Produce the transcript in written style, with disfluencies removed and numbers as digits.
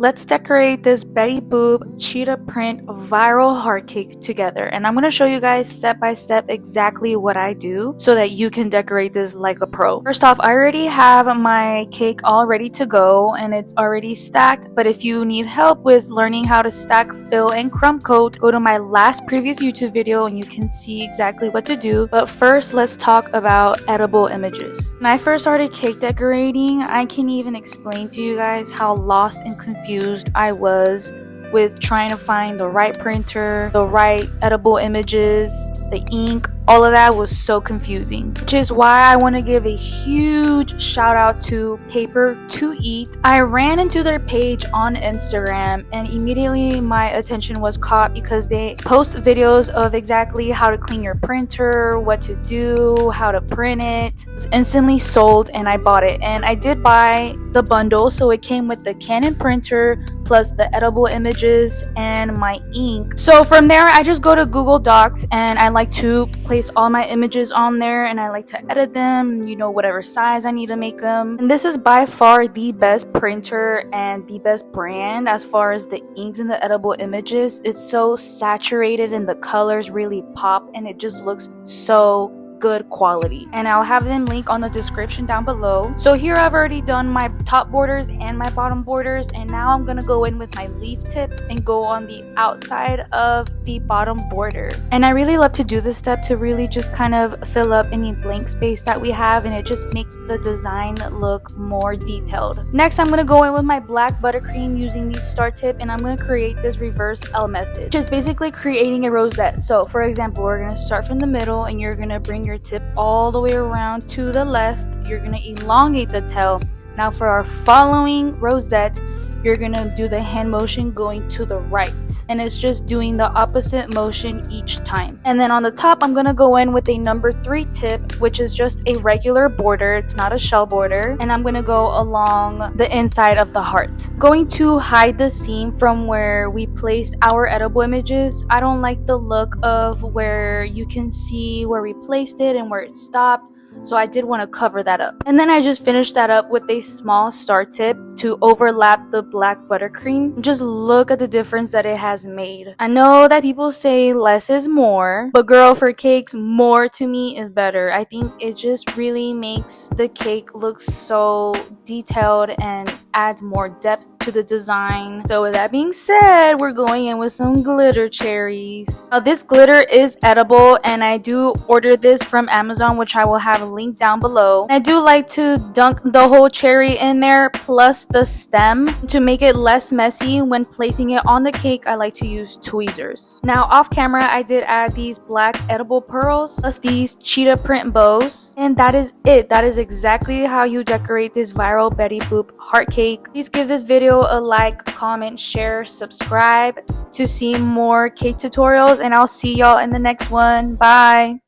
let's decorate this Betty Boop cheetah print viral heart cake together. And I'm going to show you guys step by step exactly what I do so that you can decorate this like a pro. First off, I already have my cake all ready to go and it's already stacked. But if you need help with learning how to stack, fill, and crumb coat, go to my last previous YouTube video and you can see exactly what to do. But first, let's talk about edible images. When I first started cake decorating, I can't even explain to you guys how lost and confused I was with trying to find the right printer, the right edible images, the ink. All of that was so confusing, which is why I want to give a huge shout out to Paper to Eat. I ran into their page on Instagram and immediately my attention was caught because they post videos of exactly how to clean your printer, what to do, how to print it. It was instantly sold and I bought it. And I did buy the bundle, so it came with the Canon printer plus the edible images and my ink. So from there, I just go to Google Docs and I like to place all my images on there and I like to edit them, whatever size I need to make them. And this is by far the best printer and the best brand as far as the inks and the edible images. It's so saturated and the colors really pop and it just looks so good quality, and I'll have them link on the description down below. So here I've already done my top borders and my bottom borders, and now I'm gonna go in with my leaf tip and go on the outside of the bottom border. And I really love to do this step to really just kind of fill up any blank space that we have, and it just makes the design look more detailed. Next, I'm gonna go in with my black buttercream using the star tip, and I'm gonna create this reverse L method, which is basically creating a rosette. So for example, we're gonna start from the middle and you're gonna bring your tip all the way around to the left. You're gonna elongate the tail. Now for our following rosette, you're gonna do the hand motion going to the right, and it's just doing the opposite motion each time. And then on the top, I'm gonna go in with a number 3 tip, which is just a regular border. It's not a shell border, and I'm gonna go along the inside of the heart. Going to hide the seam from where we placed our edible images. I don't like the look of where you can see where we placed it and where it stopped, so I did want to cover that up. And then I just finished that up with a small star tip to overlap the black buttercream. Just look at the difference that it has made. I know that people say less is more, but girl, for cakes, more to me is better. I think it just really makes the cake look so detailed and adds more depth to the design. So with that being said, we're going in with some glitter cherries. Now this glitter is edible and I do order this from Amazon, which I will have linked down below. I do like to dunk the whole cherry in there plus the stem to make it less messy. When placing it on the cake, I like to use tweezers. Now off camera, I did add these black edible pearls plus these cheetah print bows, and that is it. That is exactly how you decorate this viral Betty Boop heart cake. Please give this video a like, comment, share, subscribe to see more cake tutorials, and I'll see y'all in the next one. Bye.